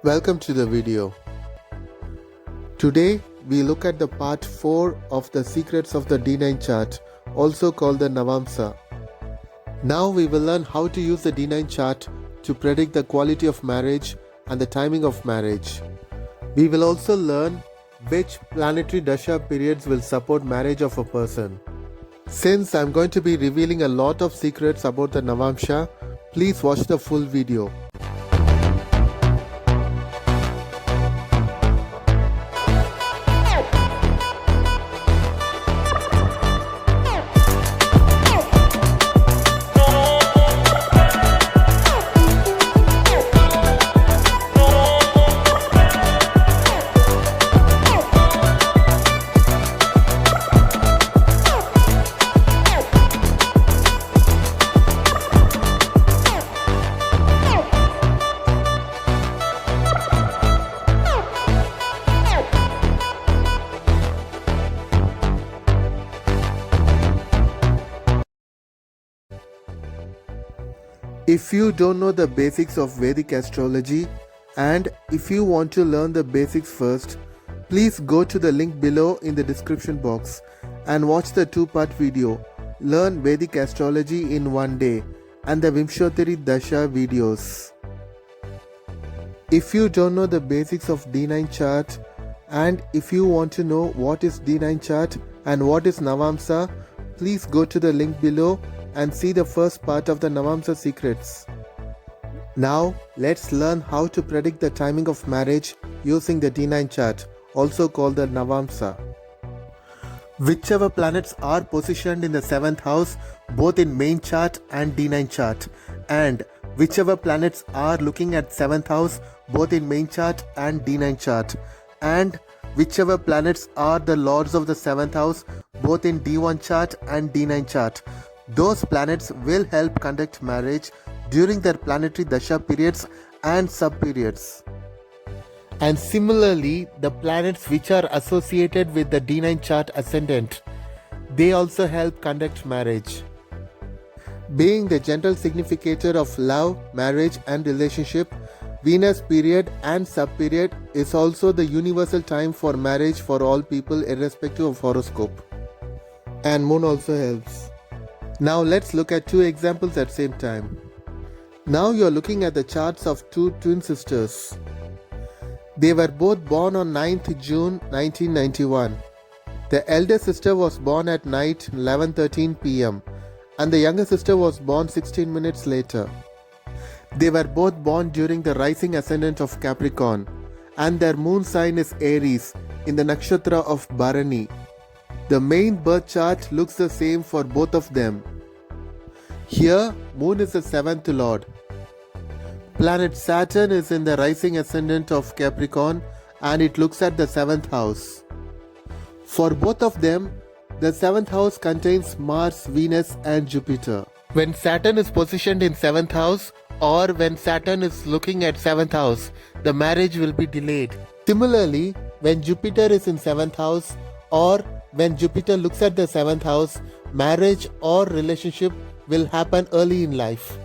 Welcome to the video. Today we look at the part 4 of the secrets of the D9 chart, also called the Navamsa. Now we will learn how to use the D9 chart to predict the quality of marriage and the timing of marriage. We will also learn which planetary dasha periods will support marriage of a person. Since I am going to be revealing a lot of secrets about the Navamsa, please watch the full video. If you don't know the basics of Vedic astrology and if you want to learn the basics first, please go to the link below in the description box and watch the 2-part video, Learn Vedic Astrology in One Day and the Vimshottari Dasha videos. If you don't know the basics of D9 chart and if you want to know what is D9 chart and what is Navamsa, please go to the link below and see the first part of the Navamsa Secrets. Now, let's learn how to predict the timing of marriage using the D9 chart, also called the Navamsa. Whichever planets are positioned in the 7th house, both in main chart and D9 chart, and whichever planets are looking at 7th house, both in main chart and D9 chart, and whichever planets are the lords of the 7th house, both in D1 chart and D9 chart, those planets will help conduct marriage during their planetary dasha periods and sub-periods. And similarly, the planets which are associated with the D9 chart ascendant, they also help conduct marriage. Being the general significator of love, marriage and relationship, Venus period and sub-period is also the universal time for marriage for all people irrespective of horoscope. And moon also helps. Now let's look at 2 examples at the same time. Now you are looking at the charts of 2 twin sisters. They were both born on 9th June 1991. The elder sister was born at night 11:13 p.m. and the younger sister was born 16 minutes later. They were both born during the rising ascendant of Capricorn and their moon sign is Aries in the nakshatra of Bharani. The main birth chart looks the same for both of them. Here, moon is the 7th lord. Planet Saturn is in the rising ascendant of Capricorn and it looks at the 7th house. For both of them, the 7th house contains Mars, Venus and Jupiter. When Saturn is positioned in 7th house or when Saturn is looking at 7th house, the marriage will be delayed. Similarly, when Jupiter is in 7th house or when Jupiter looks at the 7th house, marriage or relationship will happen early in life.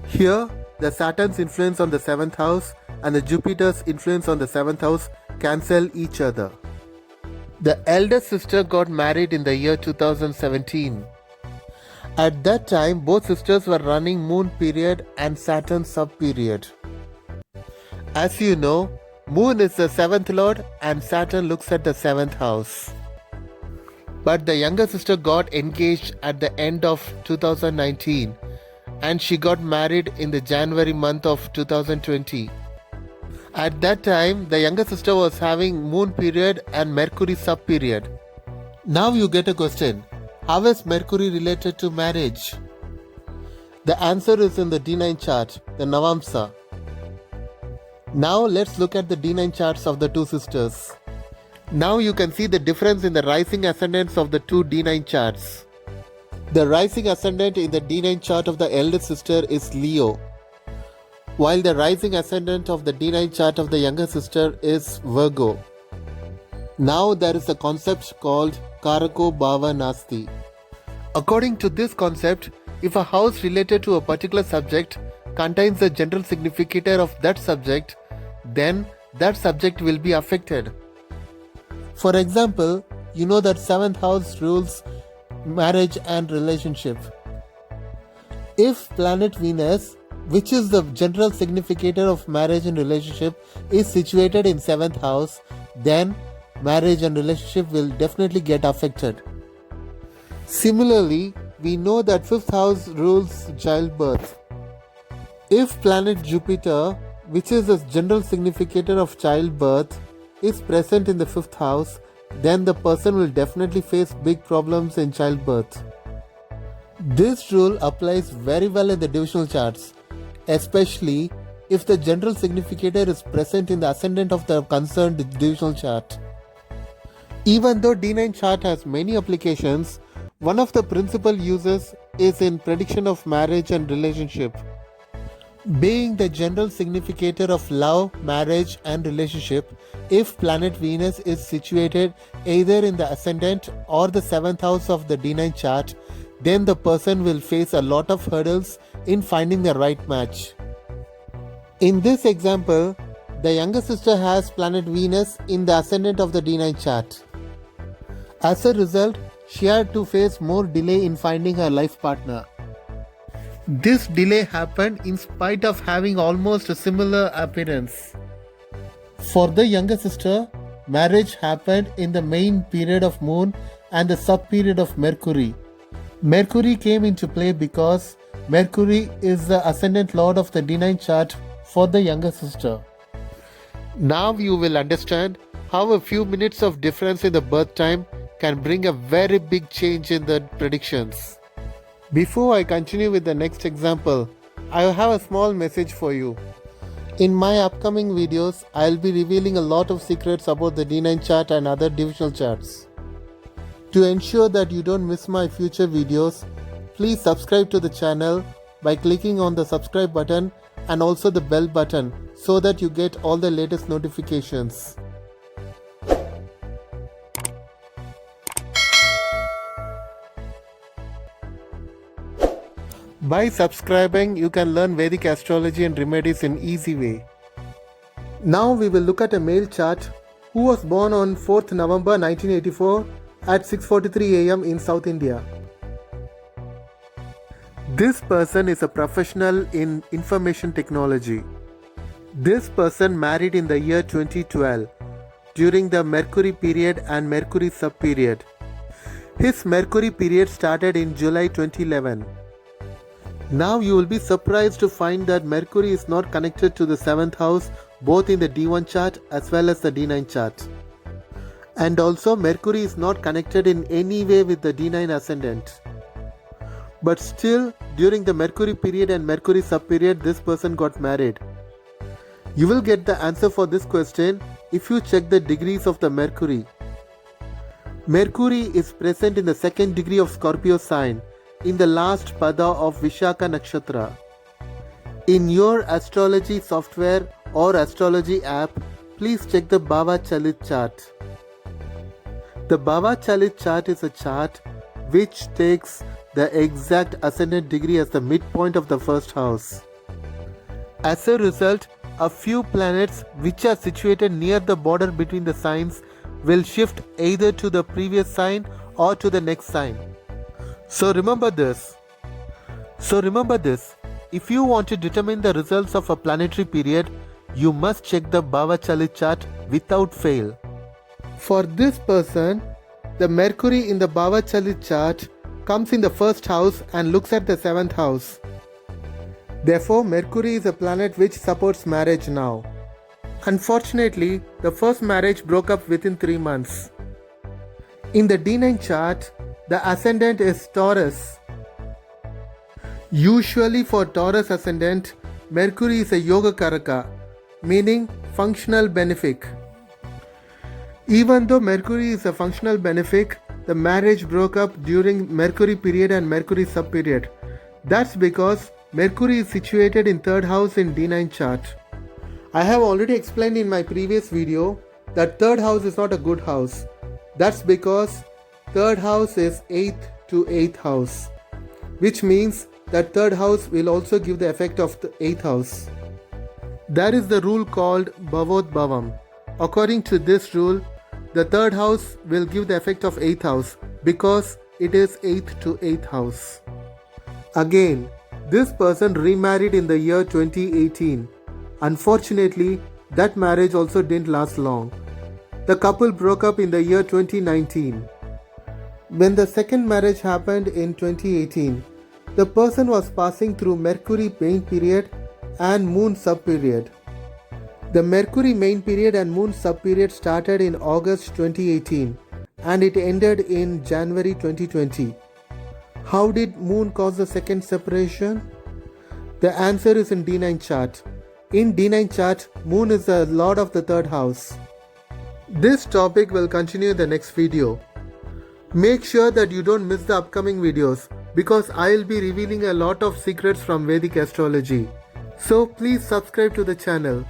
Here, the Saturn's influence on the 7th house and the Jupiter's influence on the 7th house cancel each other. The elder sister got married in the year 2017. At that time, both sisters were running moon period and Saturn sub-period. As you know, moon is the 7th lord and Saturn looks at the 7th house. But the younger sister got engaged at the end of 2019 and she got married in the January month of 2020. At that time, the younger sister was having moon period and Mercury sub-period. Now you get a question, how is Mercury related to marriage? The answer is in the D9 chart, the Navamsa. Now let's look at the D9 charts of the 2 sisters. Now you can see the difference in the rising ascendants of the 2 D9 charts. The rising ascendant in the D9 chart of the elder sister is Leo, while the rising ascendant of the D9 chart of the younger sister is Virgo. Now there is a concept called Karako Bhava Nasti. According to this concept, if a house related to a particular subject contains the general significator of that subject, then that subject will be affected. For example, you know that 7th house rules marriage and relationship. If planet Venus, which is the general significator of marriage and relationship, is situated in 7th house, then marriage and relationship will definitely get affected. Similarly, we know that 5th house rules childbirth. If planet Jupiter, which is the general significator of childbirth, is present in the 5th house, then the person will definitely face big problems in childbirth. This rule applies very well in the divisional charts, especially if the general significator is present in the ascendant of the concerned divisional chart. Even though D9 chart has many applications, one of the principal uses is in prediction of marriage and relationship. Being the general significator of love, marriage and relationship, if planet Venus is situated either in the ascendant or the 7th house of the D9 chart, then the person will face a lot of hurdles in finding the right match. In this example, the younger sister has planet Venus in the ascendant of the D9 chart. As a result, she had to face more delay in finding her life partner. This delay happened in spite of having almost a similar appearance. For the younger sister, marriage happened in the main period of Moon and the sub-period of Mercury. Mercury came into play because Mercury is the ascendant lord of the D9 chart for the younger sister. Now you will understand how a few minutes of difference in the birth time can bring a very big change in the predictions. Before I continue with the next example, I have a small message for you. In my upcoming videos, I'll be revealing a lot of secrets about the D9 chart and other divisional charts. To ensure that you don't miss my future videos, please subscribe to the channel by clicking on the subscribe button and also the bell button so that you get all the latest notifications. By subscribing, you can learn Vedic astrology and remedies in easy way. Now we will look at a male chart who was born on 4th November 1984 at 6:43 am in South India. This person is a professional in information technology. This person married in the year 2012 during the Mercury period and Mercury sub-period. His Mercury period started in July 2011. Now you will be surprised to find that Mercury is not connected to the 7th house both in the D1 chart as well as the D9 chart. And also Mercury is not connected in any way with the D9 ascendant. But still, during the Mercury period and Mercury sub-period, this person got married. You will get the answer for this question if you check the degrees of the Mercury. Mercury is present in the 2nd degree of Scorpio sign in the last pada of Vishaka Nakshatra. In your astrology software or astrology app, please check the Bhava Chalit chart. The Bhava Chalit chart is a chart which takes the exact ascendant degree as the midpoint of the 1st house. As a result, a few planets which are situated near the border between the signs will shift either to the previous sign or to the next sign. So remember this. If you want to determine the results of a planetary period, you must check the Bhava Chalit chart without fail. For this person, the Mercury in the Bhava Chalit chart comes in the 1st house and looks at the 7th house. Therefore, Mercury is a planet which supports marriage now. Unfortunately, the first marriage broke up within 3 months. In the D9 chart, the ascendant is Taurus. Usually for Taurus ascendant, Mercury is a Yoga Karaka, meaning functional benefic. Even though Mercury is a functional benefic, the marriage broke up during Mercury period and Mercury sub-period. That's because Mercury is situated in 3rd house in D9 chart. I have already explained in my previous video that 3rd house is not a good house. That's because 3rd house is 8th to 8th house, which means that 3rd house will also give the effect of the 8th house. There is the rule called Bhavot Bhavam. According to this rule, the third house will give the effect of 8th house because it is 8th to 8th house. Again, this person remarried in the year 2018. Unfortunately, that marriage also didn't last long. The couple broke up in the year 2019. When the second marriage happened in 2018, the person was passing through Mercury main period and Moon sub period. The Mercury main period and Moon sub period started in August 2018 and it ended in January 2020. How did Moon cause the second separation? The answer is in D9 chart. In D9 chart, Moon is the lord of the third house. This topic will continue in the next video. Make sure that you don't miss the upcoming videos because I will be revealing a lot of secrets from Vedic astrology. So please subscribe to the channel.